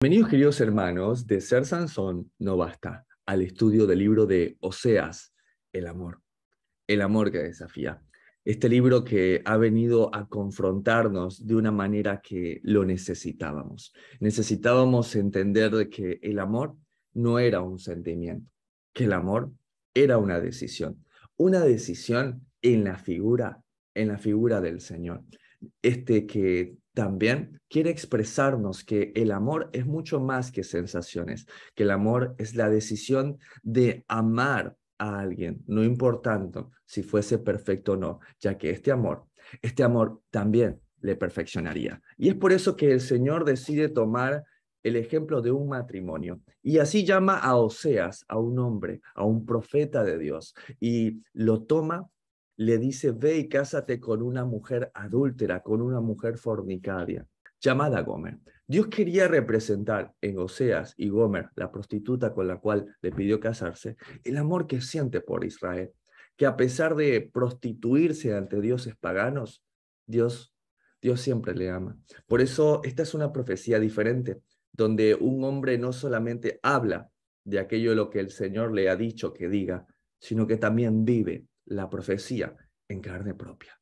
Bienvenidos, queridos hermanos, de Ser Sansón no basta, al estudio del libro de Oseas, el amor que desafía. Este libro que ha venido a confrontarnos de una manera que lo necesitábamos. Necesitábamos entender de que el amor no era un sentimiento, que el amor era una decisión en la figura del Señor. Que también quiere expresarnos que el amor es mucho más que sensaciones, que el amor es la decisión de amar a alguien, no importando si fuese perfecto o no, ya que este amor también le perfeccionaría. Y es por eso que el Señor decide tomar el ejemplo de un matrimonio y así llama a Oseas, a un hombre, a un profeta de Dios, y lo toma, le dice: ve y cásate con una mujer adúltera, con una mujer fornicaria, llamada Gomer. Dios quería representar en Oseas y Gomer, la prostituta con la cual le pidió casarse, el amor que siente por Israel, que a pesar de prostituirse ante dioses paganos, Dios, Dios siempre le ama. Por eso esta es una profecía diferente, donde un hombre no solamente habla de aquello lo que el Señor le ha dicho que diga, sino que también vive la profecía en carne propia.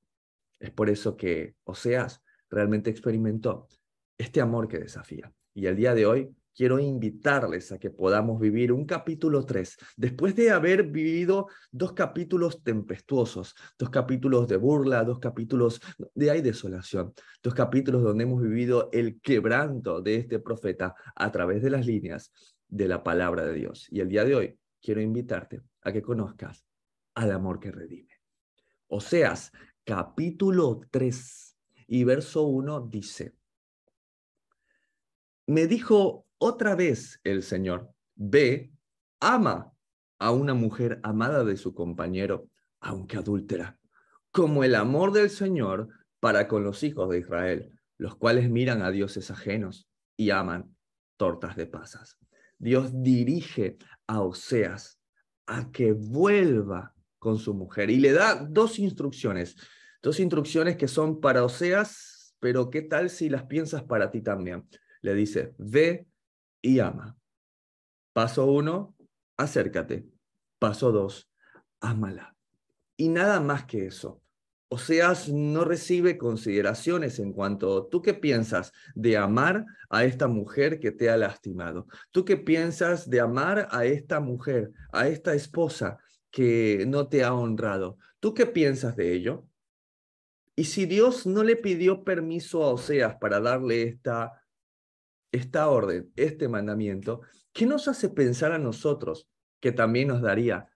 Es por eso que Oseas realmente experimentó este amor que desafía. Y el día de hoy quiero invitarles a que podamos vivir un capítulo 3, después de haber vivido dos capítulos tempestuosos, dos capítulos de burla, dos capítulos de hay desolación, dos capítulos donde hemos vivido el quebranto de este profeta a través de las líneas de la palabra de Dios. Y el día de hoy quiero invitarte a que conozcas al amor que redime. Oseas, capítulo 3 y verso 1 dice: me dijo otra vez el Señor, ve, ama a una mujer amada de su compañero, aunque adúltera, como el amor del Señor para con los hijos de Israel, los cuales miran a dioses ajenos y aman tortas de pasas. Dios dirige a Oseas a que vuelva con su mujer y le da dos instrucciones que son para Oseas, pero ¿qué tal si las piensas para ti también? Le dice: ve y ama. Paso 1, acércate. Paso 2, ámala. Y nada más que eso. Oseas no recibe consideraciones en cuanto: ¿tú qué piensas de amar a esta mujer que te ha lastimado? ¿Tú qué piensas de amar a esta mujer, a esta esposa que no te ha honrado? ¿Tú qué piensas de ello? Y si Dios no le pidió permiso a Oseas para darle esta orden, este mandamiento, ¿qué nos hace pensar a nosotros que también nos daría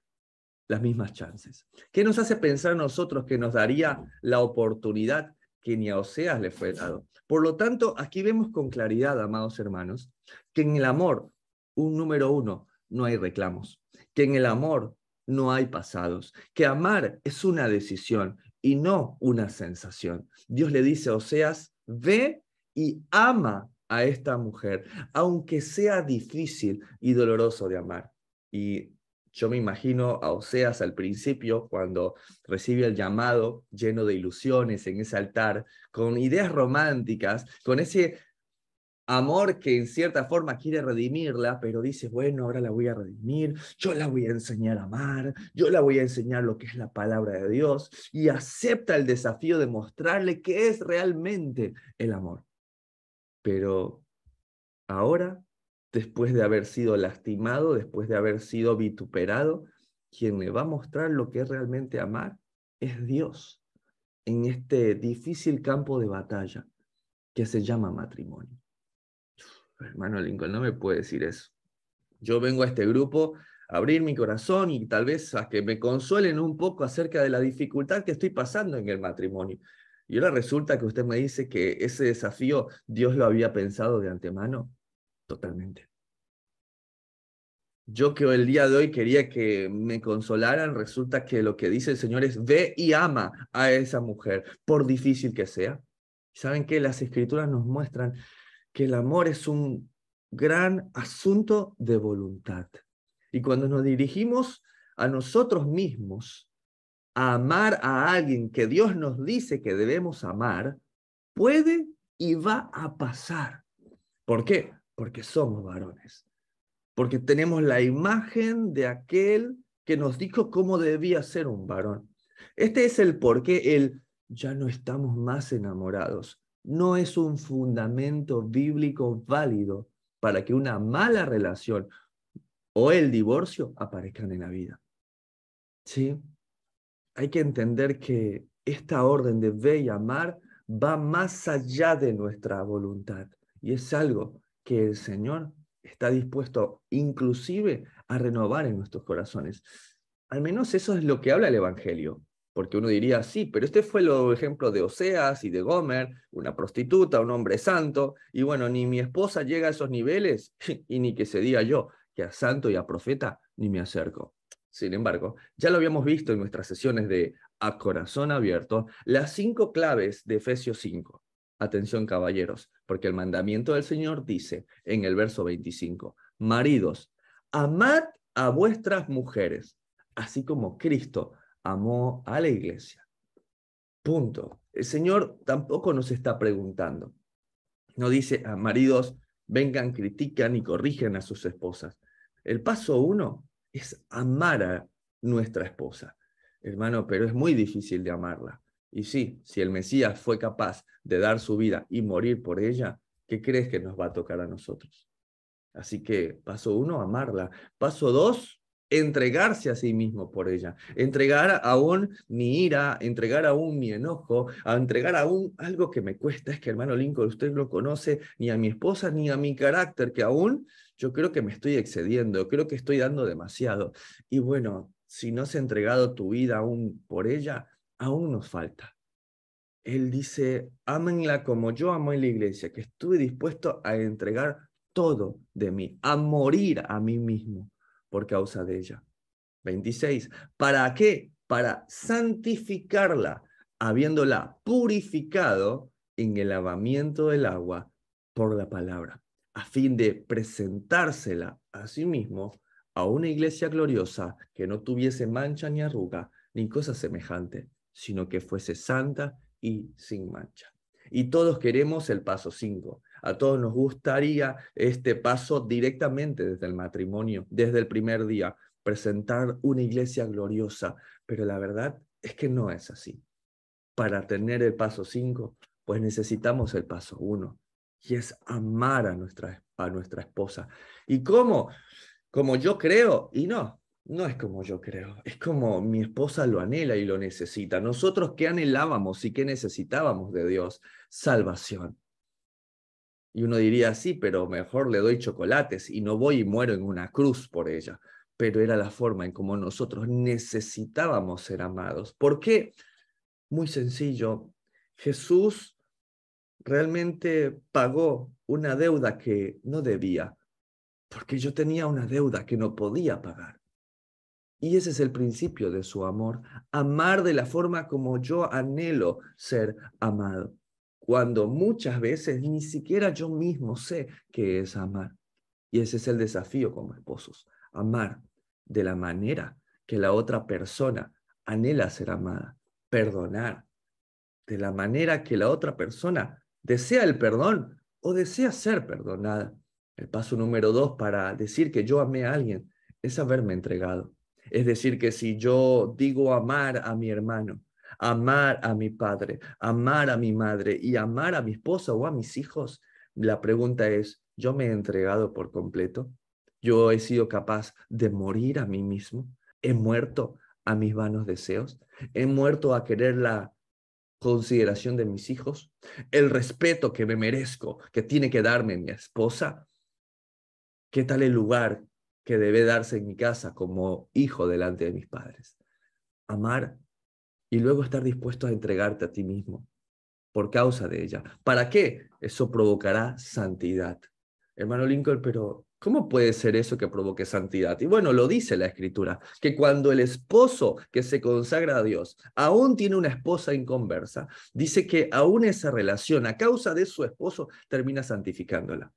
las mismas chances? ¿Qué nos hace pensar a nosotros que nos daría la oportunidad que ni a Oseas le fue dado? Por lo tanto, aquí vemos con claridad, amados hermanos, que en el amor, un número uno, no hay reclamos, que en el amor no hay pasados, que amar es una decisión y no una sensación. Dios le dice a Oseas: ve y ama a esta mujer, aunque sea difícil y doloroso de amar. Y yo me imagino a Oseas al principio, cuando recibe el llamado lleno de ilusiones en ese altar, con ideas románticas, con ese amor que en cierta forma quiere redimirla, pero dice: bueno, ahora la voy a redimir, yo la voy a enseñar a amar, yo la voy a enseñar lo que es la palabra de Dios, y acepta el desafío de mostrarle qué es realmente el amor. Pero ahora, después de haber sido lastimado, después de haber sido vituperado, quien me va a mostrar lo que es realmente amar es Dios, en este difícil campo de batalla que se llama matrimonio. Hermano Lincoln, no me puede decir eso. Yo vengo a este grupo a abrir mi corazón y tal vez a que me consuelen un poco acerca de la dificultad que estoy pasando en el matrimonio. Y ahora resulta que usted me dice que ese desafío Dios lo había pensado de antemano. Totalmente. Yo que el día de hoy quería que me consolaran, resulta que lo que dice el Señor es: ve y ama a esa mujer, por difícil que sea. ¿Saben qué? Las Escrituras nos muestran que el amor es un gran asunto de voluntad. Y cuando nos dirigimos a nosotros mismos a amar a alguien que Dios nos dice que debemos amar, puede y va a pasar. ¿Por qué? porque somos varones, porque tenemos la imagen de aquel que nos dijo cómo debía ser un varón. Este es el porqué, ya no estamos más enamorados. No es un fundamento bíblico válido para que una mala relación o el divorcio aparezcan en la vida. ¿Sí? Hay que entender que esta orden de ver y amar va más allá de nuestra voluntad y es algo que el Señor está dispuesto inclusive a renovar en nuestros corazones. Al menos eso es lo que habla el Evangelio, porque uno diría, sí, pero este fue el ejemplo de Oseas y de Gomer, una prostituta, un hombre santo, y bueno, ni mi esposa llega a esos niveles, y ni que se diga yo, que a santo y a profeta ni me acerco. Sin embargo, ya lo habíamos visto en nuestras sesiones de A Corazón Abierto, las 5 claves de Efesios 5. Atención, caballeros, porque el mandamiento del Señor dice en el verso 25, maridos, amad a vuestras mujeres, así como Cristo amó a la iglesia. Punto. El Señor tampoco nos está preguntando. No dice a maridos, vengan, critican y corrigen a sus esposas. El paso 1 es amar a nuestra esposa. Hermano, pero es muy difícil de amarla. Y sí, si el Mesías fue capaz de dar su vida y morir por ella, ¿qué crees que nos va a tocar a nosotros? Así que paso 1, amarla. Paso 2, entregarse a sí mismo por ella. Entregar aún mi ira, entregar aún mi enojo, a entregar aún algo que me cuesta. Es que, hermano Lincoln, usted no conoce ni a mi esposa ni a mi carácter, que aún yo creo que me estoy excediendo, creo que estoy dando demasiado. Y bueno, si no se ha entregado tu vida aún por ella, aún nos falta. Él dice, ámenla como yo amo en la iglesia, que estuve dispuesto a entregar todo de mí, a morir a mí mismo por causa de ella. 26. ¿Para qué? Para santificarla, habiéndola purificado en el lavamiento del agua por la palabra, a fin de presentársela a sí mismo a una iglesia gloriosa que no tuviese mancha ni arruga, ni cosa semejante, sino que fuese santa y sin mancha. Y todos queremos el paso 5. A todos nos gustaría este paso directamente desde el matrimonio, desde el primer día, presentar una iglesia gloriosa, pero la verdad es que no es así. Para tener el paso 5, pues necesitamos el paso 1, y es amar a nuestra esposa. ¿Y cómo? Como yo creo, y no es como yo creo, es como mi esposa lo anhela y lo necesita. Nosotros, ¿qué anhelábamos y qué necesitábamos de Dios? Salvación. Y uno diría, sí, pero mejor le doy chocolates y no voy y muero en una cruz por ella. Pero era la forma en cómo nosotros necesitábamos ser amados. ¿Por qué? Muy sencillo. Jesús realmente pagó una deuda que no debía, porque yo tenía una deuda que no podía pagar. Y ese es el principio de su amor, amar de la forma como yo anhelo ser amado, cuando muchas veces ni siquiera yo mismo sé qué es amar. Y ese es el desafío como esposos, amar de la manera que la otra persona anhela ser amada, perdonar de la manera que la otra persona desea el perdón o desea ser perdonada. El paso número 2 para decir que yo amé a alguien es haberme entregado. Es decir, que si yo digo amar a mi hermano, amar a mi padre, amar a mi madre y amar a mi esposa o a mis hijos, la pregunta es, ¿yo me he entregado por completo? ¿Yo he sido capaz de morir a mí mismo? ¿He muerto a mis vanos deseos? ¿He muerto a querer la consideración de mis hijos? ¿El respeto que me merezco, que tiene que darme mi esposa? ¿Qué tal el lugar que debe darse en mi casa como hijo delante de mis padres? Amar y luego estar dispuesto a entregarte a ti mismo por causa de ella. ¿Para qué? Eso provocará santidad. Hermano Lincoln, pero ¿cómo puede ser eso que provoque santidad? Y bueno, lo dice la Escritura, que cuando el esposo que se consagra a Dios aún tiene una esposa inconversa, dice que aún esa relación a causa de su esposo termina santificándola.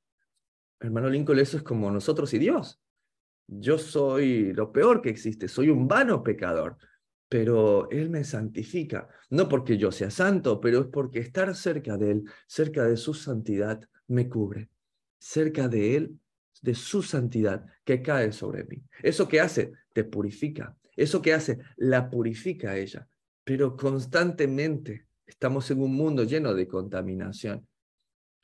Hermano Lincoln, eso es como nosotros y Dios. Yo soy lo peor que existe, soy un vano pecador, pero Él me santifica, no porque yo sea santo, pero es porque estar cerca de Él, cerca de su santidad, me cubre. cerca de Él, de su santidad que cae sobre mí. Eso que hace, te purifica. Eso que hace, la purifica a ella. Pero constantemente estamos en un mundo lleno de contaminación.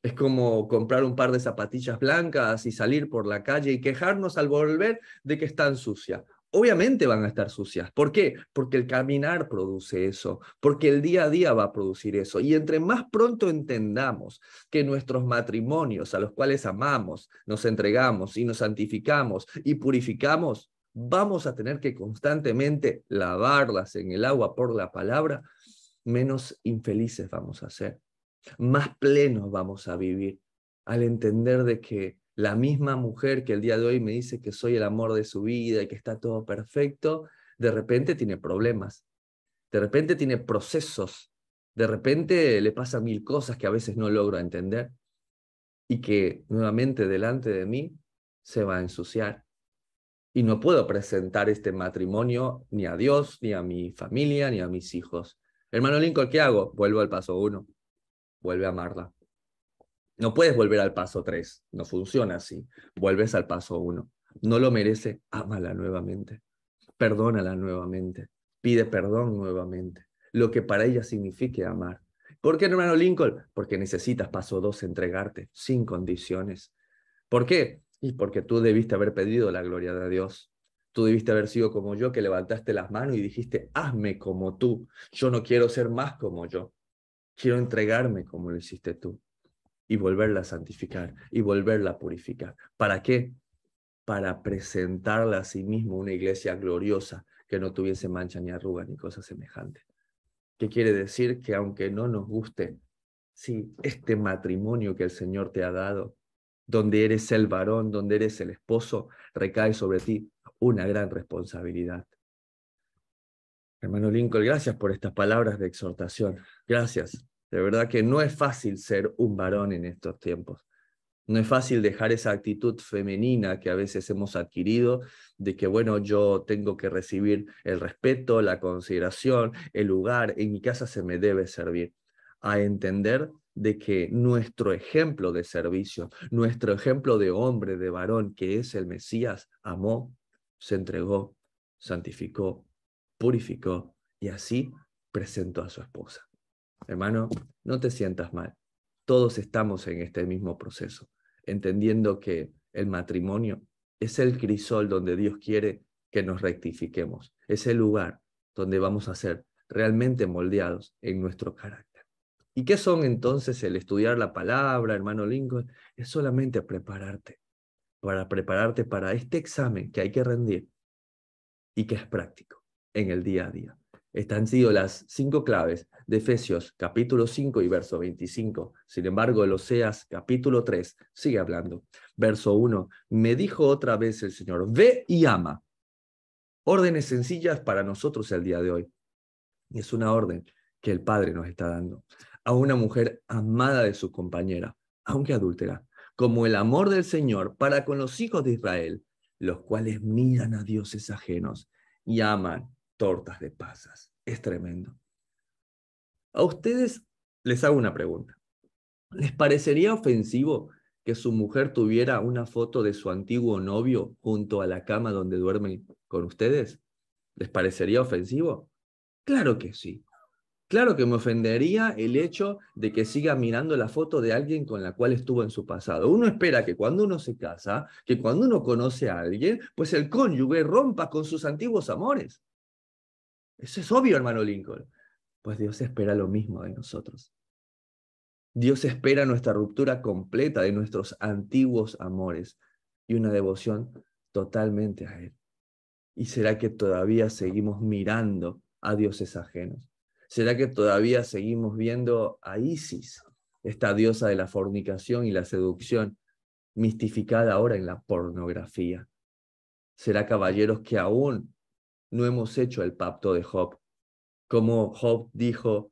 Es como comprar un par de zapatillas blancas y salir por la calle y quejarnos al volver de que están sucias. Obviamente van a estar sucias. ¿Por qué? Porque el caminar produce eso, porque el día a día va a producir eso. Y entre más pronto entendamos que nuestros matrimonios a los cuales amamos, nos entregamos y nos santificamos y purificamos, vamos a tener que constantemente lavarlas en el agua por la palabra, menos infelices vamos a ser, más plenos vamos a vivir, al entender de que la misma mujer que el día de hoy me dice que soy el amor de su vida y que está todo perfecto, de repente tiene problemas, de repente tiene procesos, de repente le pasan mil cosas que a veces no logro entender y que nuevamente delante de mí se va a ensuciar. Y no puedo presentar este matrimonio ni a Dios, ni a mi familia, ni a mis hijos. Hermano Lincoln, ¿qué hago? Vuelvo al paso 1, vuelve a amarla. No puedes volver al paso 3, no funciona así. Vuelves al paso 1. No lo merece, ámala nuevamente. Perdónala nuevamente. Pide perdón nuevamente. Lo que para ella signifique amar. ¿Por qué, hermano Lincoln? Porque necesitas paso 2, entregarte sin condiciones. ¿Por qué? Y porque tú debiste haber pedido la gloria de Dios. Tú debiste haber sido como yo, que levantaste las manos y dijiste, hazme como tú. Yo no quiero ser más como yo. Quiero entregarme como lo hiciste tú. Y volverla a santificar y volverla a purificar. ¿Para qué? Para presentarla a sí mismo una iglesia gloriosa que no tuviese mancha ni arruga ni cosa semejante. ¿Qué quiere decir? Que aunque no nos guste, sí, este matrimonio que el Señor te ha dado, donde eres el varón, donde eres el esposo, recae sobre ti una gran responsabilidad. Hermano Lincoln, gracias por estas palabras de exhortación. Gracias. De verdad que no es fácil ser un varón en estos tiempos. No es fácil dejar esa actitud femenina que a veces hemos adquirido de que, bueno, yo tengo que recibir el respeto, la consideración, el lugar, en mi casa se me debe servir. A entender de que nuestro ejemplo de servicio, nuestro ejemplo de hombre, de varón, que es el Mesías, amó, se entregó, santificó, purificó y así presentó a su esposa. Hermano, no te sientas mal. Todos estamos en este mismo proceso, entendiendo que el matrimonio es el crisol donde Dios quiere que nos rectifiquemos. Es el lugar donde vamos a ser realmente moldeados en nuestro carácter. ¿Y qué son entonces el estudiar la palabra, hermano Lincoln? Es solamente prepararte para este examen que hay que rendir y que es práctico en el día a día. Estas han sido las 5 claves de Efesios capítulo 5 y verso 25. Sin embargo, el Oseas capítulo 3 sigue hablando. Verso 1, me dijo otra vez el Señor, ve y ama. Órdenes sencillas para nosotros el día de hoy. Y es una orden que el Padre nos está dando a una mujer amada de su compañera, aunque adúltera, como el amor del Señor para con los hijos de Israel, los cuales miran a dioses ajenos y aman tortas de pasas. Es tremendo. A ustedes les hago una pregunta. ¿Les parecería ofensivo que su mujer tuviera una foto de su antiguo novio junto a la cama donde duermen con ustedes? ¿Les parecería ofensivo? Claro que sí. Claro que me ofendería el hecho de que siga mirando la foto de alguien con la cual estuvo en su pasado. Uno espera que cuando uno se casa, que cuando uno conoce a alguien, pues el cónyuge rompa con sus antiguos amores. Eso es obvio, hermano Lincoln. Pues Dios espera lo mismo de nosotros. Dios espera nuestra ruptura completa de nuestros antiguos amores y una devoción totalmente a Él. ¿Y será que todavía seguimos mirando a dioses ajenos? ¿Será que todavía seguimos viendo a Isis, esta diosa de la fornicación y la seducción, mistificada ahora en la pornografía? ¿Será, caballeros, que aún no hemos hecho el pacto de Job? Como Job dijo,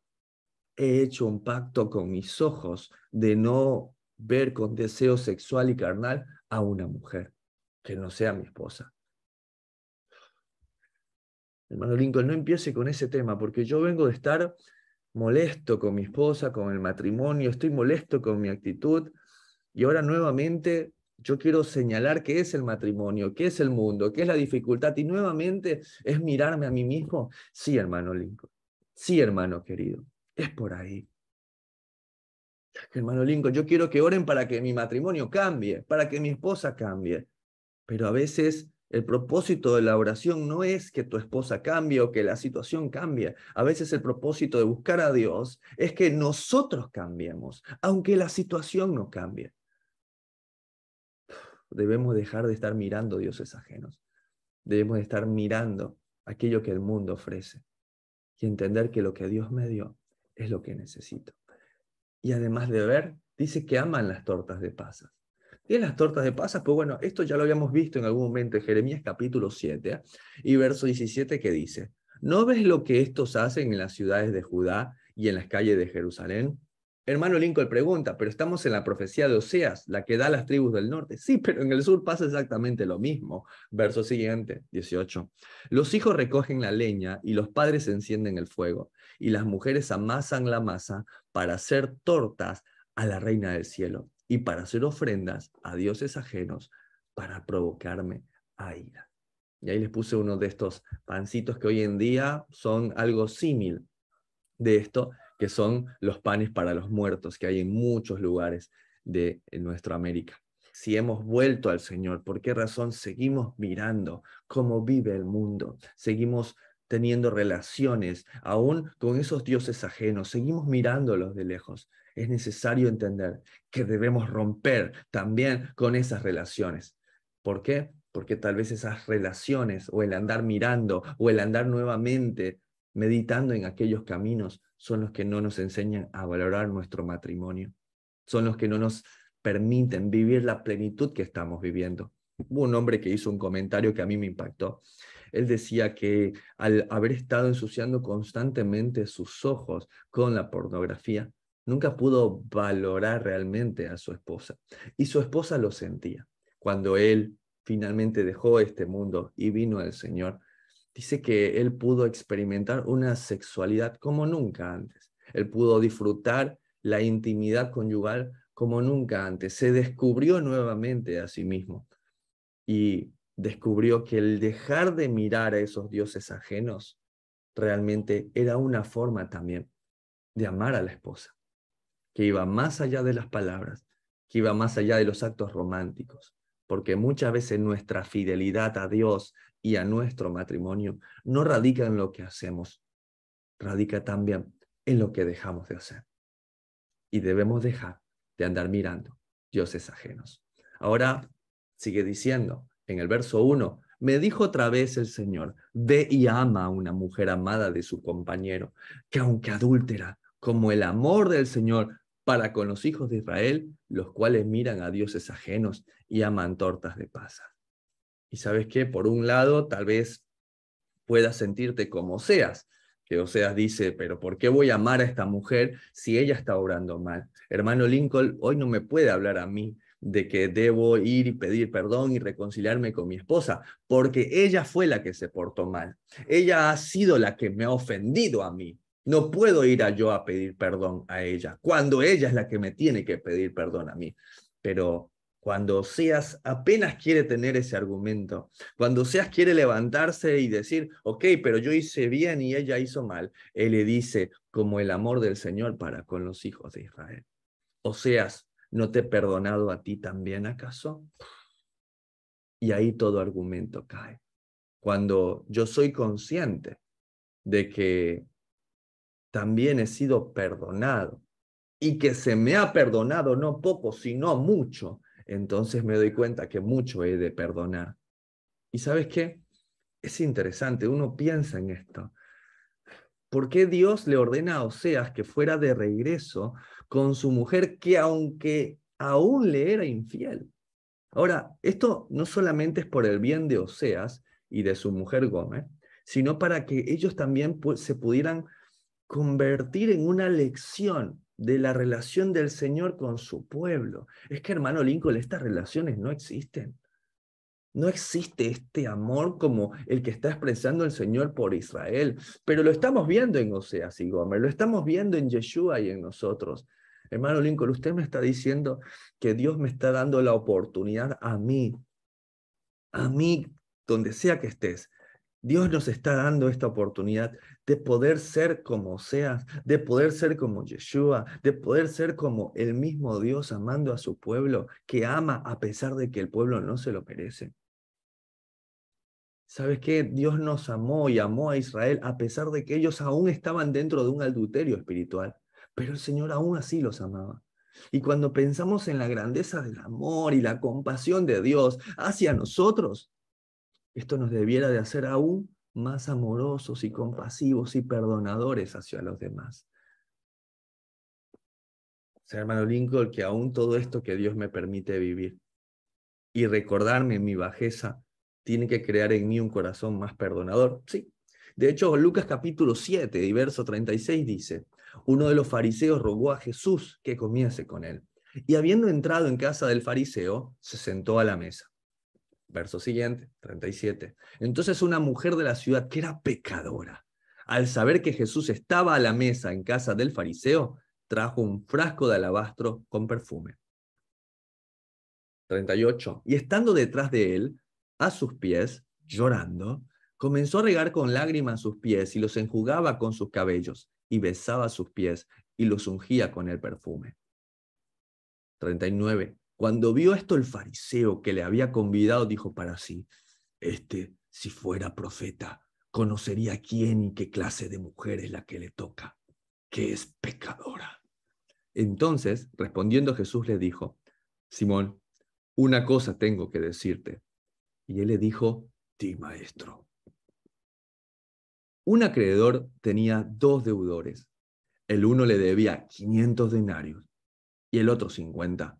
he hecho un pacto con mis ojos de no ver con deseo sexual y carnal a una mujer que no sea mi esposa. Hermano Lincoln, no empiece con ese tema, porque yo vengo de estar molesto con mi esposa, con el matrimonio, estoy molesto con mi actitud, Y ahora nuevamente yo quiero señalar qué es el matrimonio, qué es el mundo, qué es la dificultad. Y nuevamente es mirarme a mí mismo. Sí, hermano Lincoln. Sí, hermano querido. Es por ahí. Hermano Lincoln, yo quiero que oren para que mi matrimonio cambie, para que mi esposa cambie. Pero a veces el propósito de la oración no es que tu esposa cambie o que la situación cambie. A veces el propósito de buscar a Dios es que nosotros cambiemos, aunque la situación no cambie. Debemos dejar de estar mirando dioses ajenos. Debemos de estar mirando aquello que el mundo ofrece y entender que lo que Dios me dio es lo que necesito. Y además de ver, dice que aman las tortas de pasas. ¿Qué las tortas de pasas? Pues bueno, esto ya lo habíamos visto en algún momento en Jeremías capítulo 7 y verso 17 que dice, ¿no ves lo que estos hacen en las ciudades de Judá y en las calles de Jerusalén? Hermano Lincoln pregunta, pero estamos en la profecía de Oseas, la que da a las tribus del norte. Sí, pero en el sur pasa exactamente lo mismo. Verso siguiente, 18. Los hijos recogen la leña y los padres encienden el fuego, y las mujeres amasan la masa para hacer tortas a la reina del cielo y para hacer ofrendas a dioses ajenos para provocarme a ira. Y ahí les puse uno de estos pancitos que hoy en día son algo símil de esto, que son los panes para los muertos que hay en muchos lugares de nuestra América. Si hemos vuelto al Señor, ¿por qué razón seguimos mirando cómo vive el mundo? Seguimos teniendo relaciones aún con esos dioses ajenos, seguimos mirándolos de lejos. Es necesario entender que debemos romper también con esas relaciones. ¿Por qué? Porque tal vez esas relaciones o el andar mirando o el andar nuevamente meditando en aquellos caminos son los que no nos enseñan a valorar nuestro matrimonio, son los que no nos permiten vivir la plenitud que estamos viviendo. Hubo un hombre que hizo un comentario que a mí me impactó. Él decía que al haber estado ensuciando constantemente sus ojos con la pornografía, nunca pudo valorar realmente a su esposa. Y su esposa lo sentía. Cuando él finalmente dejó este mundo y vino al Señor, dice que él pudo experimentar una sexualidad como nunca antes. Él pudo disfrutar la intimidad conyugal como nunca antes. Se descubrió nuevamente a sí mismo y descubrió que el dejar de mirar a esos dioses ajenos realmente era una forma también de amar a la esposa, que iba más allá de las palabras, que iba más allá de los actos románticos, porque muchas veces nuestra fidelidad a Dios y a nuestro matrimonio no radica en lo que hacemos, radica también en lo que dejamos de hacer. Y debemos dejar de andar mirando dioses ajenos. Ahora sigue diciendo en el verso 1, me dijo otra vez el Señor, ve y ama a una mujer amada de su compañero, que aunque adúltera, como el amor del Señor para con los hijos de Israel, los cuales miran a dioses ajenos y aman tortas de pasas. Y sabes qué, por un lado, tal vez puedas sentirte como Oseas, que Oseas dice, pero ¿por qué voy a amar a esta mujer si ella está obrando mal? Hermano Lincoln, hoy no me puede hablar a mí de que debo ir y pedir perdón y reconciliarme con mi esposa, porque ella fue la que se portó mal. Ella ha sido la que me ha ofendido a mí. No puedo ir yo a pedir perdón a ella, cuando ella es la que me tiene que pedir perdón a mí. Pero cuando Oseas apenas quiere tener ese argumento, cuando Oseas quiere levantarse y decir, ok, pero yo hice bien y ella hizo mal, él le dice, como el amor del Señor para con los hijos de Israel. Oseas, ¿no te he perdonado a ti también acaso? Y ahí todo argumento cae. Cuando yo soy consciente de que también he sido perdonado y que se me ha perdonado no poco, sino mucho, entonces me doy cuenta que mucho he de perdonar. ¿Y sabes qué? Es interesante, uno piensa en esto. ¿Por qué Dios le ordena a Oseas que fuera de regreso con su mujer que aunque aún le era infiel? Ahora, esto no solamente es por el bien de Oseas y de su mujer Gomer, sino para que ellos también se pudieran convertir en una lección de la relación del Señor con su pueblo. Es que, hermano Lincoln, estas relaciones no existen. No existe este amor como el que está expresando el Señor por Israel, pero lo estamos viendo en Oseas y Gomer, lo estamos viendo en Yeshua y en nosotros. Hermano Lincoln, usted me está diciendo que Dios me está dando la oportunidad a mí, donde sea que estés. Dios nos está dando esta oportunidad de poder ser como seas, de poder ser como Yeshua, de poder ser como el mismo Dios amando a su pueblo, que ama a pesar de que el pueblo no se lo merece. ¿Sabes qué? Dios nos amó y amó a Israel a pesar de que ellos aún estaban dentro de un adulterio espiritual, pero el Señor aún así los amaba. Y cuando pensamos en la grandeza del amor y la compasión de Dios hacia nosotros, esto nos debiera de hacer aún más amorosos y compasivos y perdonadores hacia los demás. O sea, hermano Lincoln, que aún todo esto que Dios me permite vivir y recordarme en mi bajeza tiene que crear en mí un corazón más perdonador. Sí. De hecho, Lucas capítulo 7 y verso 36 dice, uno de los fariseos rogó a Jesús que comiese con él. Y habiendo entrado en casa del fariseo, se sentó a la mesa. Verso siguiente, 37. Entonces una mujer de la ciudad que era pecadora, al saber que Jesús estaba a la mesa en casa del fariseo, trajo un frasco de alabastro con perfume. 38. Y estando detrás de él, a sus pies, llorando, comenzó a regar con lágrimas sus pies y los enjugaba con sus cabellos, y besaba sus pies y los ungía con el perfume. 39. Cuando vio esto el fariseo que le había convidado, dijo para sí, si fuera profeta, conocería quién y qué clase de mujer es la que le toca, que es pecadora. Entonces, respondiendo Jesús le dijo, Simón, una cosa tengo que decirte. Y él le dijo, di, maestro. Un acreedor tenía 2 deudores. El uno le debía 500 denarios y el otro 50.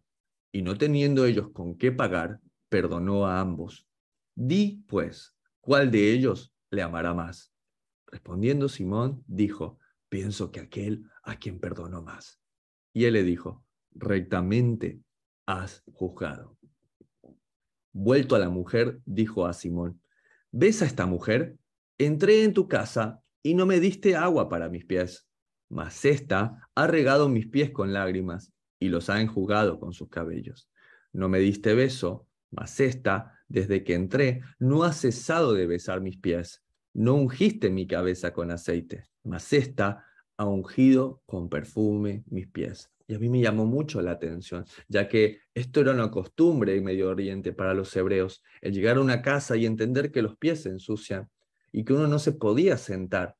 Y no teniendo ellos con qué pagar, perdonó a ambos. Di, pues, ¿cuál de ellos le amará más? Respondiendo Simón, dijo, pienso que aquel a quien perdonó más. Y él le dijo, rectamente has juzgado. Vuelto a la mujer, dijo a Simón, ¿ves a esta mujer? Entré en tu casa y no me diste agua para mis pies, mas ésta ha regado mis pies con lágrimas y los ha enjugado con sus cabellos. No me diste beso, mas ésta, desde que entré, no ha cesado de besar mis pies. No ungiste mi cabeza con aceite, mas ésta ha ungido con perfume mis pies. Y a mí me llamó mucho la atención, ya que esto era una costumbre en Medio Oriente para los hebreos, el llegar a una casa y entender que los pies se ensucian y que uno no se podía sentar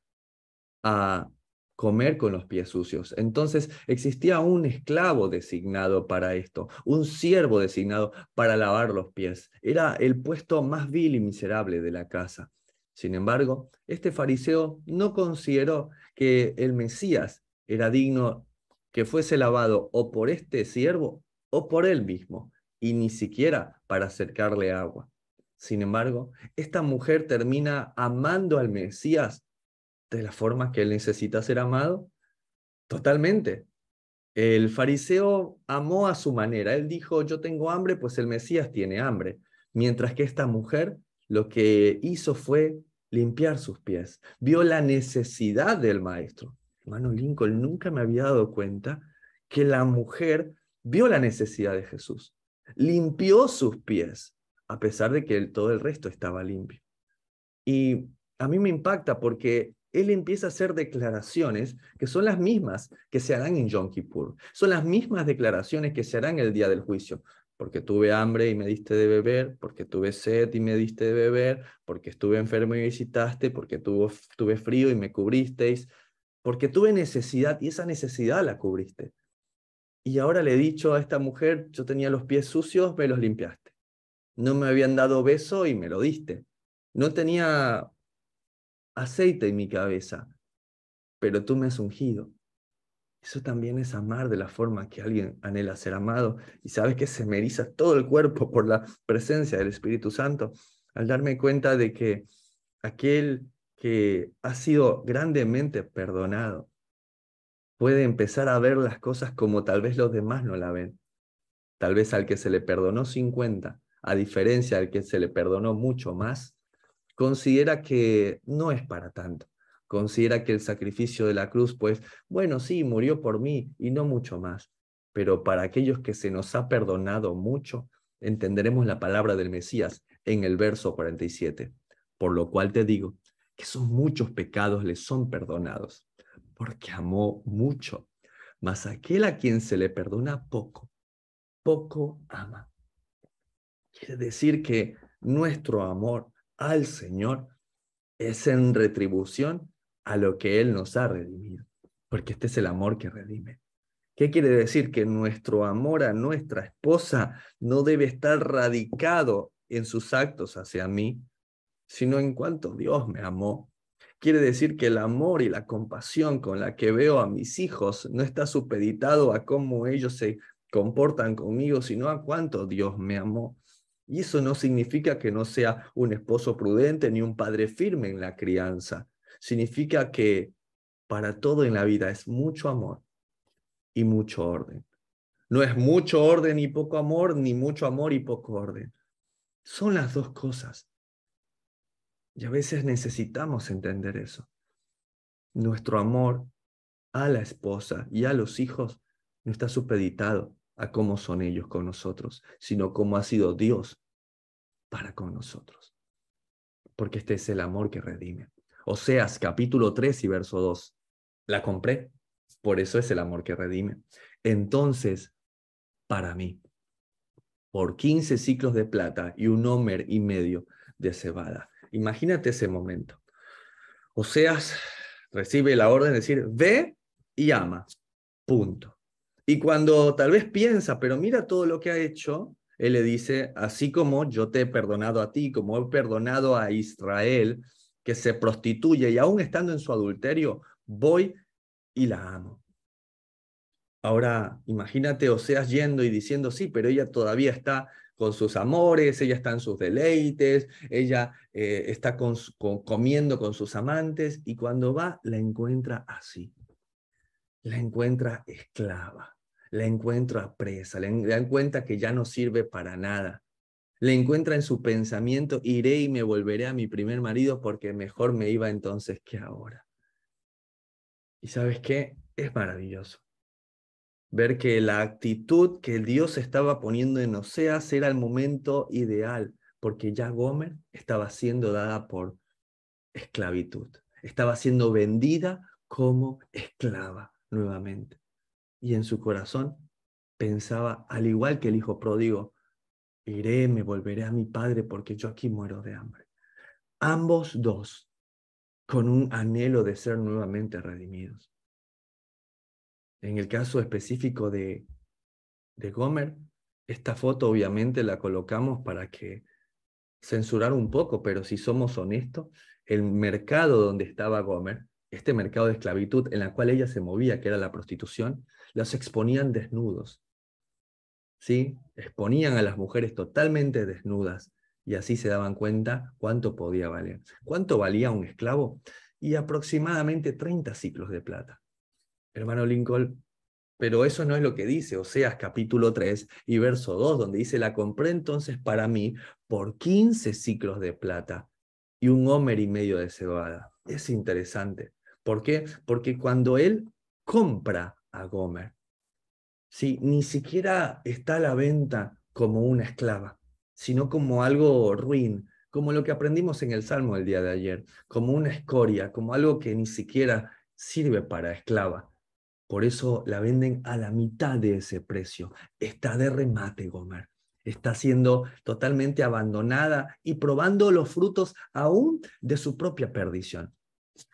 a comer con los pies sucios. Entonces existía un esclavo designado para esto, un siervo designado para lavar los pies. Era el puesto más vil y miserable de la casa. Sin embargo, este fariseo no consideró que el Mesías era digno que fuese lavado o por este siervo o por él mismo, y ni siquiera para acercarle agua. Sin embargo, esta mujer termina amando al Mesías de la forma que él necesita ser amado. Totalmente. El fariseo amó a su manera. Él dijo, yo tengo hambre, pues el Mesías tiene hambre. Mientras que esta mujer lo que hizo fue limpiar sus pies. Vio la necesidad del maestro. Hermano Lincoln, nunca me había dado cuenta que la mujer vio la necesidad de Jesús. Limpió sus pies, a pesar de que todo el resto estaba limpio. Y a mí me impacta porque él empieza a hacer declaraciones que son las mismas que se harán en Yom Kippur. Son las mismas declaraciones que se harán el día del juicio. Porque tuve hambre y me diste de beber, porque tuve sed y me diste de beber, porque estuve enfermo y me visitaste, porque tuve frío y me cubristeis, porque tuve necesidad y esa necesidad la cubriste. Y ahora le he dicho a esta mujer, yo tenía los pies sucios, me los limpiaste. No me habían dado beso y me lo diste. No tenía aceite en mi cabeza, pero tú me has ungido. Eso también es amar de la forma que alguien anhela ser amado. Y sabes que se me eriza todo el cuerpo por la presencia del Espíritu Santo al darme cuenta de que aquel que ha sido grandemente perdonado puede empezar a ver las cosas como tal vez los demás no la ven. Tal vez al que se le perdonó 50, a diferencia del que se le perdonó mucho más, considera que no es para tanto. Considera que el sacrificio de la cruz, pues, bueno, sí, murió por mí y no mucho más. pero para aquellos que se nos ha perdonado mucho, entenderemos la palabra del Mesías en el verso 47. Por lo cual te digo que sus muchos pecados le son perdonados, porque amó mucho. Mas aquel a quien se le perdona poco, poco ama. Quiere decir que nuestro amor al Señor es en retribución a lo que Él nos ha redimido, porque este es el amor que redime. ¿Qué quiere decir? Que nuestro amor a nuestra esposa no debe estar radicado en sus actos hacia mí, sino en cuanto Dios me amó. Quiere decir que el amor y la compasión con la que veo a mis hijos no está supeditado a cómo ellos se comportan conmigo, sino a cuánto Dios me amó. Y eso no significa que no sea un esposo prudente ni un padre firme en la crianza. Significa que para todo en la vida es mucho amor y mucho orden. No es mucho orden y poco amor, ni mucho amor y poco orden. Son las dos cosas. Y a veces necesitamos entender eso. Nuestro amor a la esposa y a los hijos no está supeditado a cómo son ellos con nosotros, sino cómo ha sido Dios para con nosotros. Porque este es el amor que redime. Oseas capítulo 3 y verso 2. La compré, por eso es el amor que redime. Entonces, para mí, por 15 ciclos de plata y un homer y medio de cebada. Imagínate ese momento. Oseas recibe la orden de decir, ve y ama, punto. Y cuando tal vez piensa, pero mira todo lo que ha hecho, él le dice, así como yo te he perdonado a ti, como he perdonado a Israel, que se prostituye y aún estando en su adulterio, voy y la amo. Ahora, imagínate Oseas yendo y diciendo, sí, pero ella todavía está con sus amores, ella está en sus deleites, ella está comiendo con sus amantes, y cuando va, la encuentra así. La encuentra esclava, la encuentra presa, la encuentra que ya no sirve para nada. La encuentra en su pensamiento, iré y me volveré a mi primer marido porque mejor me iba entonces que ahora. ¿Y sabes qué? Es maravilloso ver que la actitud que Dios estaba poniendo en Oseas era el momento ideal, porque ya Gomer estaba siendo dada por esclavitud, estaba siendo vendida como esclava nuevamente. Y en su corazón pensaba, al igual que el hijo pródigo, iré, me volveré a mi padre porque yo aquí muero de hambre. Ambos dos con un anhelo de ser nuevamente redimidos. En el caso específico de Gomer, esta foto obviamente la colocamos para que censurar un poco, pero si somos honestos, el mercado donde estaba Gomer, este mercado de esclavitud en la cual ella se movía, que era la prostitución, los exponían desnudos, ¿sí? Exponían a las mujeres totalmente desnudas y así se daban cuenta cuánto podía valer. ¿Cuánto valía un esclavo? Y aproximadamente 30 ciclos de plata. Hermano Lincoln, pero eso no es lo que dice Oseas capítulo 3 y verso 2, donde dice, la compré entonces para mí por 15 ciclos de plata y un homer y medio de cebada. Es interesante. ¿Por qué? Porque cuando él compra a Gomer, ¿sí? Ni siquiera está a la venta como una esclava, sino como algo ruin, como lo que aprendimos en el Salmo el día de ayer, como una escoria, como algo que ni siquiera sirve para esclava. Por eso la venden a la mitad de ese precio. Está de remate, Gomer. Está siendo totalmente abandonada y probando los frutos aún de su propia perdición.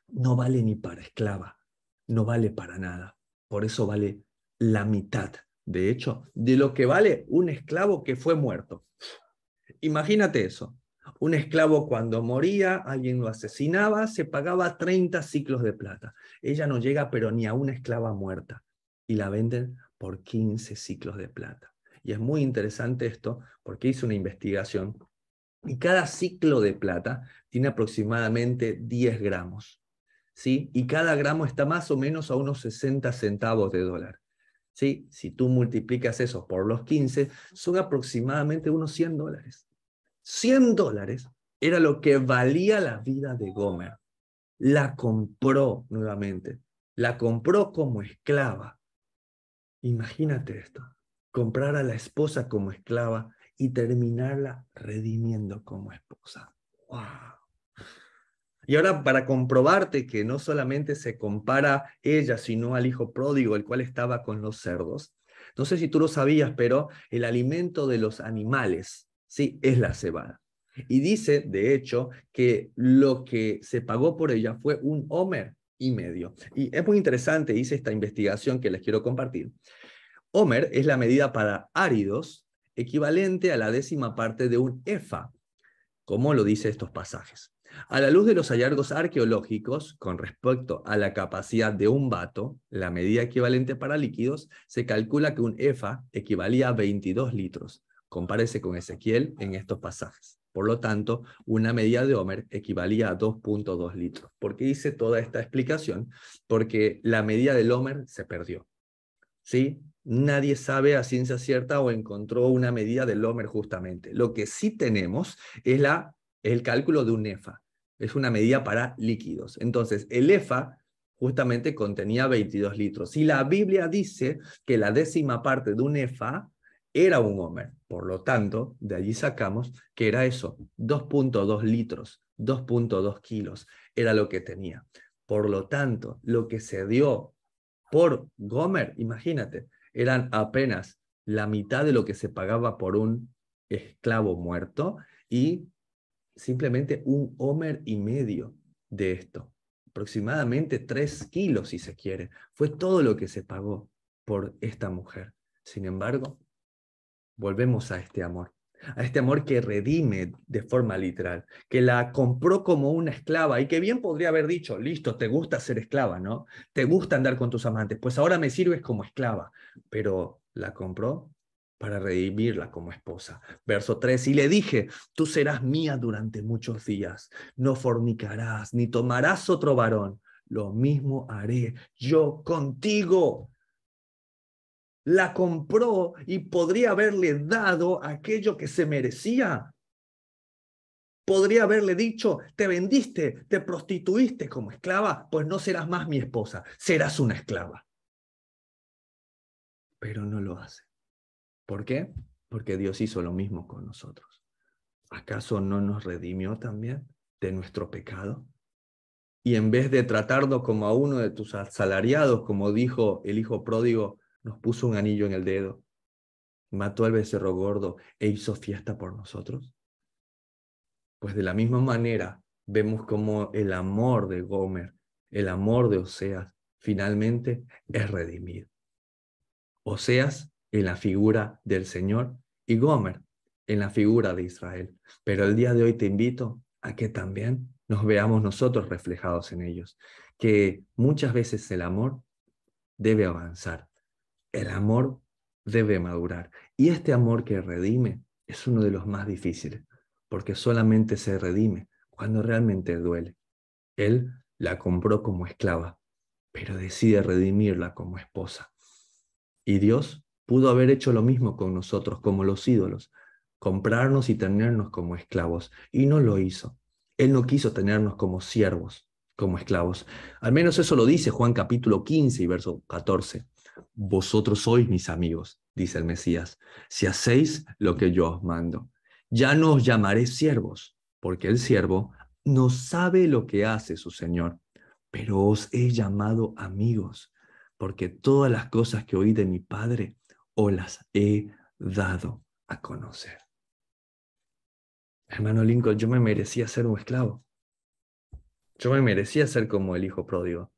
No vale ni para esclava, no vale para nada. Por eso vale la mitad, de hecho, de lo que vale un esclavo que fue muerto. Imagínate eso. Un esclavo cuando moría, alguien lo asesinaba, se pagaba 30 ciclos de plata. Ella no llega pero ni a una esclava muerta y la venden por 15 ciclos de plata. Y es muy interesante esto porque hice una investigación y cada ciclo de plata tiene aproximadamente 10 gramos, ¿sí? Y cada gramo está más o menos a unos 60 centavos de dólar. ¿Sí? Si tú multiplicas eso por los 15, son aproximadamente unos $100. $100 era lo que valía la vida de Gomer. La compró nuevamente. La compró como esclava. Imagínate esto, comprar a la esposa como esclava y terminarla redimiendo como esposa. ¡Wow! Y ahora para comprobarte que no solamente se compara ella, sino al hijo pródigo, el cual estaba con los cerdos. No sé si tú lo sabías, pero el alimento de los animales, sí, es la cebada. Y dice, de hecho, que lo que se pagó por ella fue 1,5 homer. Y es muy interesante, hice esta investigación que les quiero compartir. Homer es la medida para áridos, equivalente a la 10ª parte de un efa, como lo dice estos pasajes. A la luz de los hallazgos arqueológicos, con respecto a la capacidad de un bato, la medida equivalente para líquidos, se calcula que un efa equivalía a 22 litros. Compárese con Ezequiel en estos pasajes. Por lo tanto, una medida de Homer equivalía a 2,2 litros. ¿Por qué hice toda esta explicación? Porque la medida del Homer se perdió. ¿Sí? Nadie sabe a ciencia cierta o encontró una medida del Homer justamente. Lo que sí tenemos es el cálculo de un EFA. Es una medida para líquidos. Entonces, el EFA justamente contenía 22 litros. Y la Biblia dice que la 10ª parte de un EFA era un Homer. Por lo tanto, de allí sacamos que era eso, 2,2 litros, 2,2 kilos, era lo que tenía. Por lo tanto, lo que se dio por Gomer, imagínate, eran apenas la mitad de lo que se pagaba por un esclavo muerto y simplemente 1,5 homer de esto. Aproximadamente 3 kilos, si se quiere. Fue todo lo que se pagó por esta mujer. Sin embargo, volvemos a este amor que redime de forma literal, que la compró como una esclava y que bien podría haber dicho, listo, te gusta ser esclava, ¿no? Te gusta andar con tus amantes, pues ahora me sirves como esclava, pero la compró para redimirla como esposa. Verso 3, y le dije, tú serás mía durante muchos días, no fornicarás, ni tomarás otro varón, lo mismo haré yo contigo. La compró y podría haberle dado aquello que se merecía. Podría haberle dicho, te vendiste, te prostituiste como esclava, pues no serás más mi esposa, serás una esclava. Pero no lo hace. ¿Por qué? Porque Dios hizo lo mismo con nosotros. ¿Acaso no nos redimió también de nuestro pecado? Y en vez de tratarnos como a uno de tus asalariados, como dijo el hijo pródigo, nos puso un anillo en el dedo, mató al becerro gordo e hizo fiesta por nosotros. Pues de la misma manera vemos como el amor de Gomer, el amor de Oseas, finalmente es redimido. Oseas en la figura del Señor y Gomer en la figura de Israel. Pero el día de hoy te invito a que también nos veamos nosotros reflejados en ellos, que muchas veces el amor debe avanzar, el amor debe madurar. Y este amor que redime es uno de los más difíciles, porque solamente se redime cuando realmente duele. Él la compró como esclava, pero decide redimirla como esposa. Y Dios pudo haber hecho lo mismo con nosotros, como los ídolos, comprarnos y tenernos como esclavos, y no lo hizo. Él no quiso tenernos como siervos, como esclavos. Al menos eso lo dice Juan capítulo 15 y verso 14. Vosotros sois mis amigos, dice el Mesías, si hacéis lo que yo os mando. Ya no os llamaré siervos, porque el siervo no sabe lo que hace su Señor, pero os he llamado amigos, porque todas las cosas que oí de mi Padre os las he dado a conocer. Hermano Lincoln, yo me merecía ser un esclavo. Yo me merecía ser como el hijo pródigo.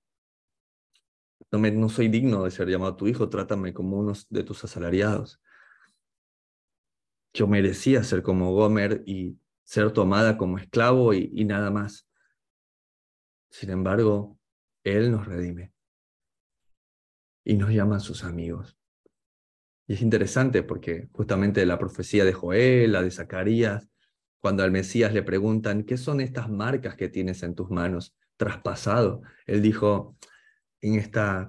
No soy digno de ser llamado tu hijo, trátame como uno de tus asalariados. Yo merecía ser como Gomer y ser tomada como esclavo y nada más. Sin embargo, Él nos redime y nos llama a sus amigos. Y es interesante porque justamente la profecía de Joel, la de Zacarías, cuando al Mesías le preguntan, ¿qué son estas marcas que tienes en tus manos? Traspasado. Él dijo,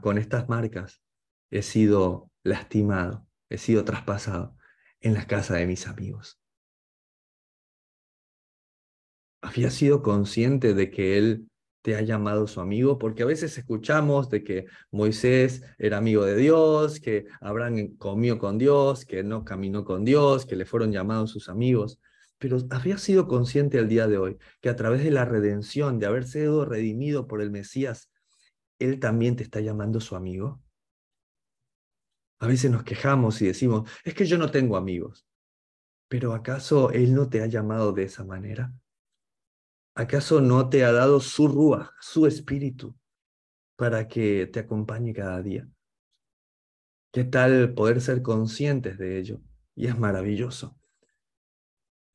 con estas marcas he sido lastimado, he sido traspasado en la casa de mis amigos. Había sido consciente de que él te ha llamado su amigo? Porque a veces escuchamos de que Moisés era amigo de Dios, que Abraham comió con Dios, que no caminó con Dios, que le fueron llamados sus amigos. Pero ¿habías sido consciente al día de hoy que a través de la redención, de haber sido redimido por el Mesías, Él también te está llamando su amigo? A veces nos quejamos y decimos, es que yo no tengo amigos. Pero ¿acaso Él no te ha llamado de esa manera? ¿Acaso no te ha dado su Ruaj, su espíritu, para que te acompañe cada día? ¿Qué tal poder ser conscientes de ello? Y es maravilloso.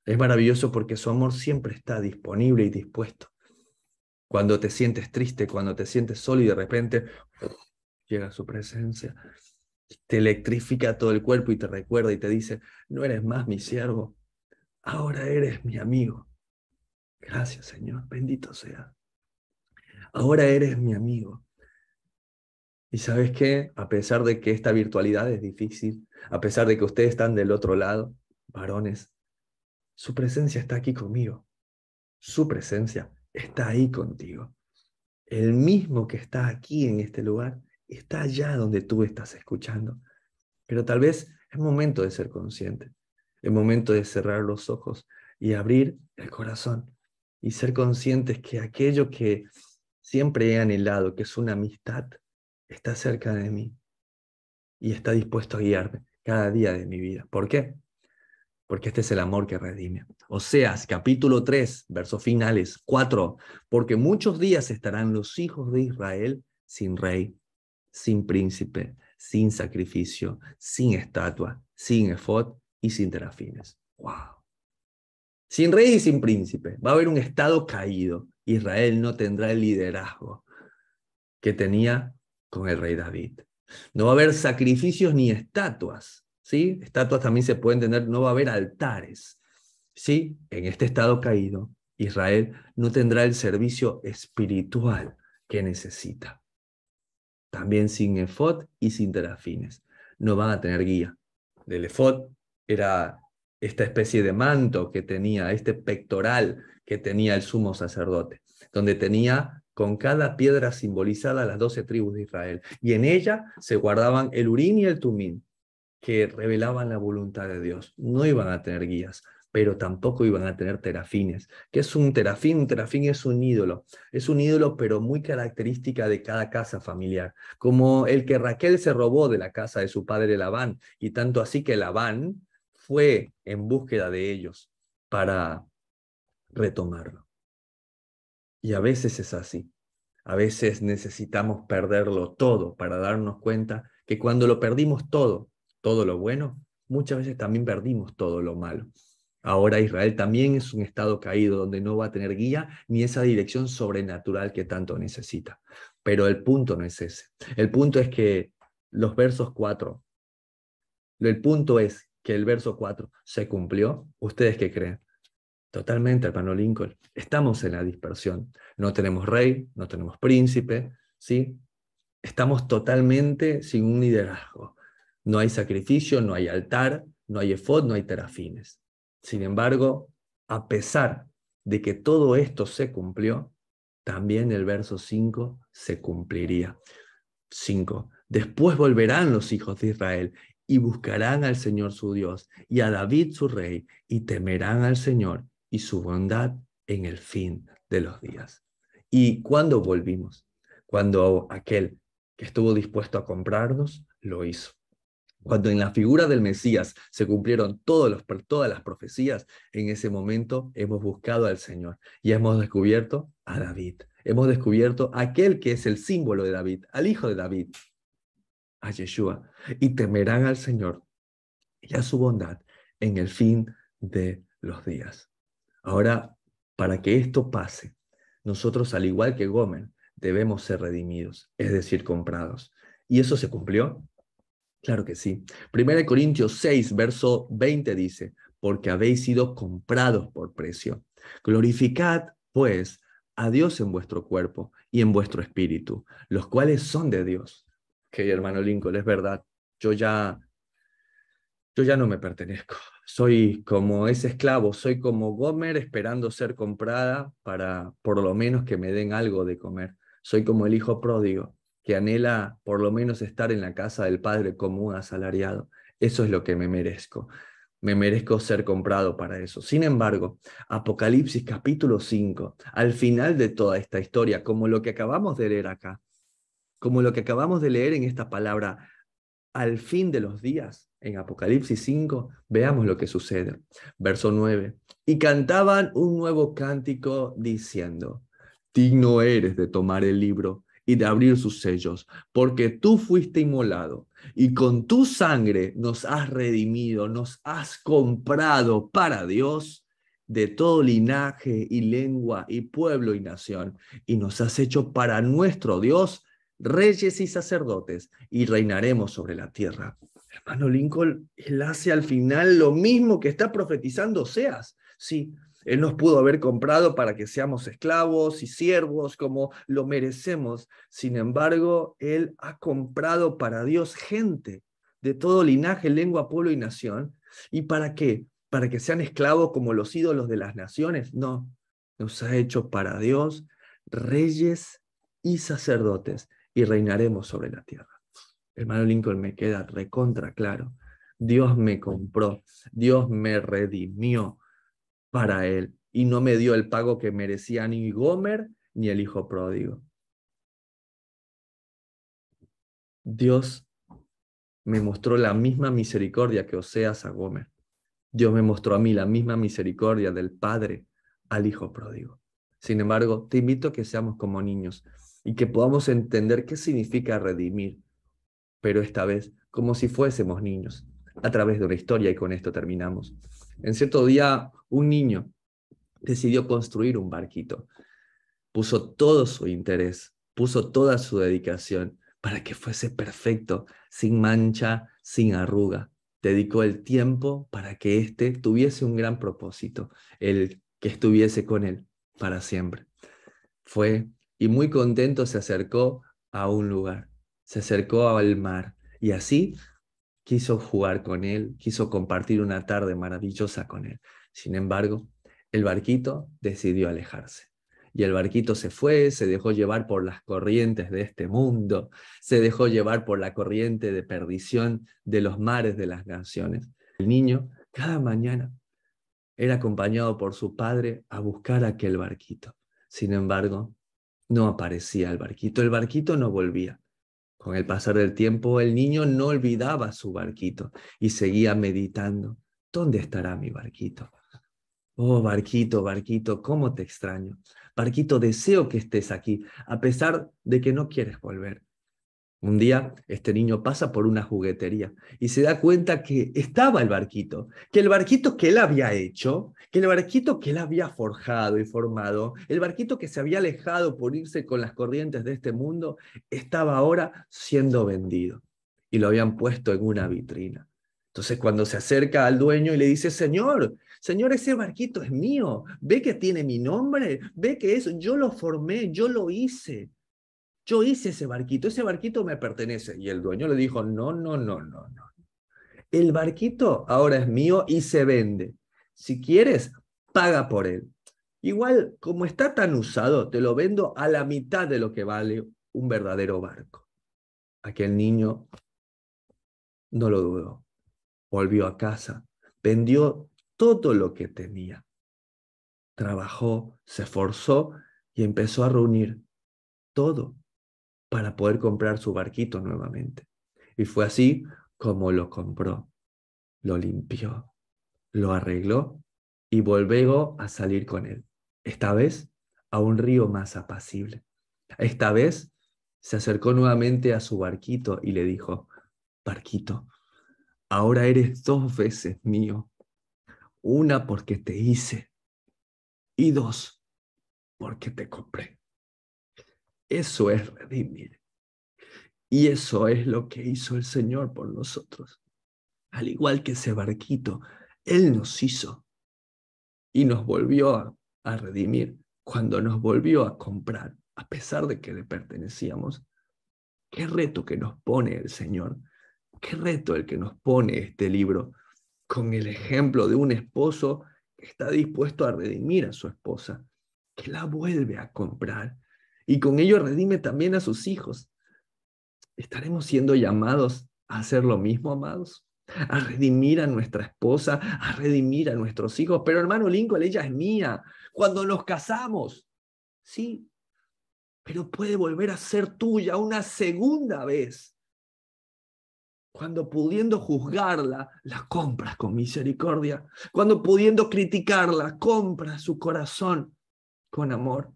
Es maravilloso porque su amor siempre está disponible y dispuesto. Cuando te sientes triste, cuando te sientes solo y de repente llega su presencia, te electrifica todo el cuerpo y te recuerda y te dice, no eres más mi siervo, ahora eres mi amigo. Gracias, Señor, bendito sea. Ahora eres mi amigo. Y sabes qué, a pesar de que esta virtualidad es difícil, a pesar de que ustedes están del otro lado, varones, su presencia está aquí conmigo. Su presencia está ahí contigo. El mismo que está aquí en este lugar está allá donde tú estás escuchando. Pero tal vez es momento de ser consciente. Es momento de cerrar los ojos y abrir el corazón y ser conscientes que aquello que siempre he anhelado, que es una amistad, está cerca de mí y está dispuesto a guiarme cada día de mi vida. ¿Por qué? Porque este es el amor que redime. Oseas, capítulo 3, versos finales, 4. Porque muchos días estarán los hijos de Israel sin rey, sin príncipe, sin sacrificio, sin estatua, sin efod y sin terafines. ¡Wow! Sin rey y sin príncipe. Va a haber un estado caído. Israel no tendrá el liderazgo que tenía con el rey David. No va a haber sacrificios ni estatuas, ¿sí? Estatuas también se pueden tener, no va a haber altares, ¿sí? En este estado caído, Israel no tendrá el servicio espiritual que necesita. También sin efod y sin terafines. No van a tener guía. El efod era esta especie de manto que tenía, este pectoral que tenía el sumo sacerdote, donde tenía con cada piedra simbolizada las 12 tribus de Israel. Y en ella se guardaban el Urim y el Tumim, que revelaban la voluntad de Dios. No iban a tener guías, pero tampoco iban a tener terafines. ¿Qué es un terafín? Un terafín es un ídolo. Es un ídolo, pero muy característica de cada casa familiar. Como el que Raquel se robó de la casa de su padre Labán, y tanto así que Labán fue en búsqueda de ellos para retomarlo. Y a veces es así. A veces necesitamos perderlo todo para darnos cuenta que cuando lo perdimos todo, todo lo bueno, muchas veces también perdimos todo lo malo. Ahora Israel también es un estado caído donde no va a tener guía ni esa dirección sobrenatural que tanto necesita. Pero el punto no es ese. El punto es que los versos 4, el punto es que el verso 4 se cumplió. ¿Ustedes qué creen? Totalmente, hermano Lincoln. Estamos en la dispersión. No tenemos rey, no tenemos príncipe, ¿sí? Estamos totalmente sin un liderazgo. No hay sacrificio, no hay altar, no hay efod, no hay terafines. Sin embargo, a pesar de que todo esto se cumplió, también el verso 5 se cumpliría. 5. Después volverán los hijos de Israel y buscarán al Señor su Dios y a David su rey y temerán al Señor y su bondad en el fin de los días. ¿Y cuándo volvimos? Cuando aquel que estuvo dispuesto a comprarnos lo hizo. Cuando en la figura del Mesías se cumplieron todas las profecías, en ese momento hemos buscado al Señor y hemos descubierto a David. Hemos descubierto a aquel que es el símbolo de David, al hijo de David, a Yeshua. Y temerán al Señor y a su bondad en el fin de los días. Ahora, para que esto pase, nosotros, al igual que Gomer, debemos ser redimidos, es decir, comprados. ¿Y eso se cumplió? Claro que sí. 1 Corintios 6, verso 20 dice, porque habéis sido comprados por precio. Glorificad, pues, a Dios en vuestro cuerpo y en vuestro espíritu, los cuales son de Dios. Que hermano Lincoln, es verdad, yo ya no me pertenezco. Soy como ese esclavo, soy como Gomer esperando ser comprada para por lo menos que me den algo de comer. Soy como el hijo pródigo que anhela por lo menos estar en la casa del padre como un asalariado. Eso es lo que me merezco. Me merezco ser comprado para eso. Sin embargo, Apocalipsis capítulo 5, al final de toda esta historia, como lo que acabamos de leer acá, como lo que acabamos de leer en esta palabra, al fin de los días, en Apocalipsis 5, veamos lo que sucede. Verso 9. Y cantaban un nuevo cántico diciendo, digno eres de tomar el libro y de abrir sus sellos, porque tú fuiste inmolado y con tu sangre nos has redimido, nos has comprado para Dios de todo linaje y lengua y pueblo y nación, y nos has hecho para nuestro Dios reyes y sacerdotes, y reinaremos sobre la tierra. Hermano Lincoln, él hace al final lo mismo que está profetizando Oseas. Sí, él nos pudo haber comprado para que seamos esclavos y siervos como lo merecemos. Sin embargo, él ha comprado para Dios gente de todo linaje, lengua, pueblo y nación. ¿Y para qué? ¿Para que sean esclavos como los ídolos de las naciones? No, nos ha hecho para Dios reyes y sacerdotes, y reinaremos sobre la tierra. Hermano Lincoln, me queda recontra claro. Dios me compró, Dios me redimió para Él y no me dio el pago que merecía ni Gomer ni el hijo pródigo. Dios me mostró la misma misericordia que Oseas a Gomer. Dios me mostró a mí la misma misericordia del Padre al hijo pródigo. Sin embargo, te invito a que seamos como niños y que podamos entender qué significa redimir, pero esta vez como si fuésemos niños, a través de una historia, y con esto terminamos. En cierto día, un niño decidió construir un barquito. Puso todo su interés, puso toda su dedicación para que fuese perfecto, sin mancha, sin arruga. Dedicó el tiempo para que éste tuviese un gran propósito, el que estuviese con él para siempre. Fue y muy contento se acercó a un lugar, se acercó al mar y así quiso jugar con él, quiso compartir una tarde maravillosa con él. Sin embargo, el barquito decidió alejarse. Y el barquito se fue, se dejó llevar por las corrientes de este mundo, se dejó llevar por la corriente de perdición de los mares de las naciones. El niño, cada mañana, era acompañado por su padre a buscar aquel barquito. Sin embargo, no aparecía el barquito no volvía. Con el pasar del tiempo, el niño no olvidaba su barquito y seguía meditando. ¿Dónde estará mi barquito? Oh, barquito, barquito, cómo te extraño. Barquito, deseo que estés aquí, a pesar de que no quieres volver. Un día, este niño pasa por una juguetería y se da cuenta que estaba el barquito que él había hecho, que el barquito que él había forjado y formado, el barquito que se había alejado por irse con las corrientes de este mundo, estaba ahora siendo vendido y lo habían puesto en una vitrina. Entonces, cuando se acerca al dueño y le dice, señor, señor, ese barquito es mío, ve que tiene mi nombre, ve que eso, yo lo formé, yo lo hice. Yo hice ese barquito me pertenece. Y el dueño le dijo, no, no, no, no, no. El barquito ahora es mío y se vende. Si quieres, paga por él. Igual, como está tan usado, te lo vendo a la mitad de lo que vale un verdadero barco. Aquel niño no lo dudó. Volvió a casa, vendió todo lo que tenía. Trabajó, se esforzó y empezó a reunir todo para poder comprar su barquito nuevamente. Y fue así como lo compró, lo limpió, lo arregló y volvió a salir con él. Esta vez a un río más apacible. Esta vez se acercó nuevamente a su barquito y le dijo, barquito, ahora eres 2 veces mío. Una porque te hice y 2 porque te compré. Eso es redimir. Y eso es lo que hizo el Señor por nosotros. Al igual que ese barquito, Él nos hizo y nos volvió a redimir cuando nos volvió a comprar, a pesar de que le pertenecíamos. Qué reto que nos pone el Señor, qué reto el que nos pone este libro. con el ejemplo de un esposo que está dispuesto a redimir a su esposa, que la vuelve a comprar y con ello redime también a sus hijos. ¿Estaremos siendo llamados a hacer lo mismo, amados? A redimir a nuestra esposa, a redimir a nuestros hijos. Pero hermano Lincoln, ella es mía. Cuando nos casamos, sí, pero puede volver a ser tuya una segunda vez. Cuando pudiendo juzgarla, la compras con misericordia. Cuando pudiendo criticarla, compras su corazón con amor.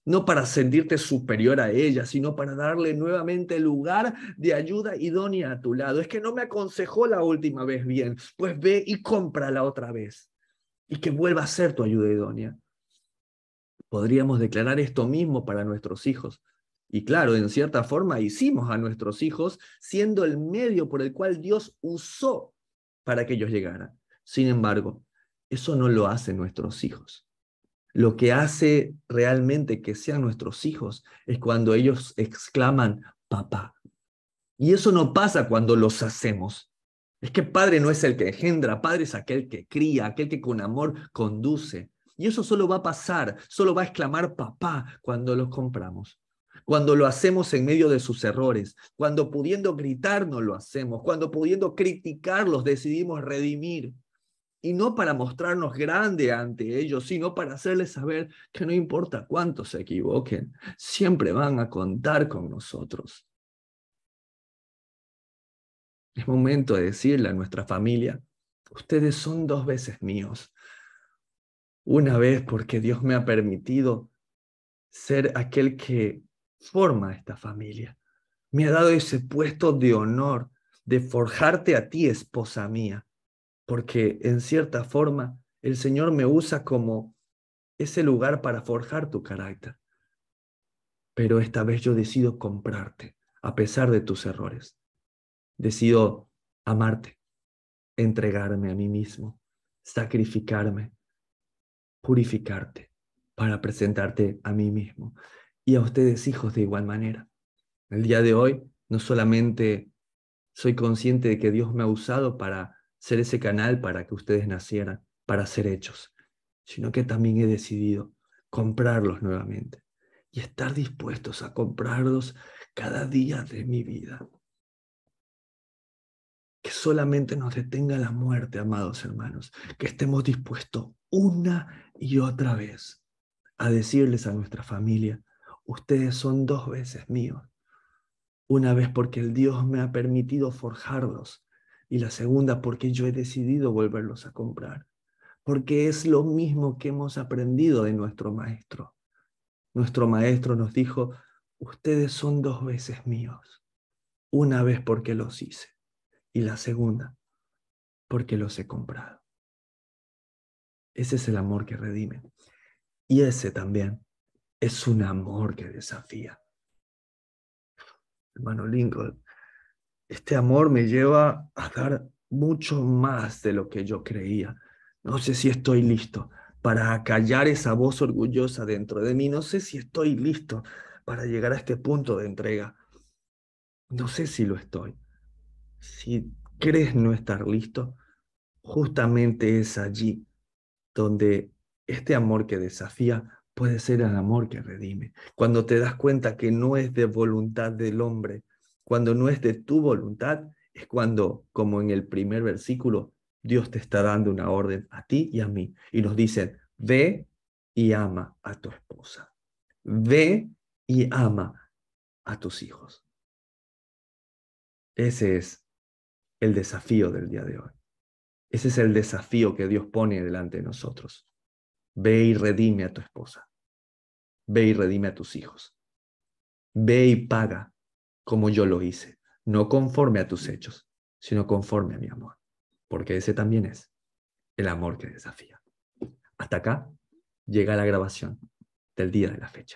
No para sentirte superior a ella, sino para darle nuevamente lugar de ayuda idónea a tu lado. Es que no me aconsejó la última vez bien, pues ve y cómprala otra vez. Y que vuelva a ser tu ayuda idónea. Podríamos declarar esto mismo para nuestros hijos. Y claro, en cierta forma hicimos a nuestros hijos siendo el medio por el cual Dios usó para que ellos llegaran. Sin embargo, eso no lo hacen nuestros hijos. Lo que hace realmente que sean nuestros hijos es cuando ellos exclaman, papá. Y eso no pasa cuando los hacemos. Es que padre no es el que engendra, padre es aquel que cría, aquel que con amor conduce. Y eso solo va a pasar, solo va a exclamar papá cuando los compramos. Cuando lo hacemos en medio de sus errores, cuando pudiendo gritarnos lo hacemos, cuando pudiendo criticarlos decidimos redimir. Y no para mostrarnos grande ante ellos, sino para hacerles saber que no importa cuánto se equivoquen, siempre van a contar con nosotros. Es momento de decirle a nuestra familia, ustedes son 2 veces míos. Una vez porque Dios me ha permitido ser aquel que forma esta familia. Me ha dado ese puesto de honor de forjarte a ti, esposa mía, porque en cierta forma el Señor me usa como ese lugar para forjar tu carácter. Pero esta vez yo decido comprarte, a pesar de tus errores. Decido amarte, entregarme a mí mismo, sacrificarme, purificarte, para presentarte a mí mismo. Y a ustedes, hijos, de igual manera. El día de hoy, no solamente soy consciente de que Dios me ha usado para ser ese canal para que ustedes nacieran, para ser hechos, sino que también he decidido comprarlos nuevamente y estar dispuestos a comprarlos cada día de mi vida. Que solamente nos detenga la muerte, amados hermanos, que estemos dispuestos una y otra vez a decirles a nuestra familia, ustedes son 2 veces míos. Una vez porque el Dios me ha permitido forjarlos y la segunda porque yo he decidido volverlos a comprar. Porque es lo mismo que hemos aprendido de nuestro maestro. Nuestro maestro nos dijo, ustedes son 2 veces míos. Una vez porque los hice y la segunda porque los he comprado. Ese es el amor que redime. Y ese también es un amor que desafía. Hermano Lincoln, este amor me lleva a dar mucho más de lo que yo creía. No sé si estoy listo para acallar esa voz orgullosa dentro de mí. No sé si estoy listo para llegar a este punto de entrega. No sé si lo estoy. Si crees no estar listo, justamente es allí donde este amor que desafía puede ser el amor que redime. Cuando te das cuenta que no es de voluntad del hombre, cuando no es de tu voluntad, es cuando, como en el primer versículo, Dios te está dando una orden a ti y a mí. Y nos dicen, ve y ama a tu esposa. Ve y ama a tus hijos. Ese es el desafío del día de hoy. Ese es el desafío que Dios pone delante de nosotros. Ve y redime a tu esposa. Ve y redime a tus hijos. Ve y paga como yo lo hice, no conforme a tus hechos, sino conforme a mi amor, porque ese también es el amor que desafía. Hasta acá llega la grabación del día de la fecha.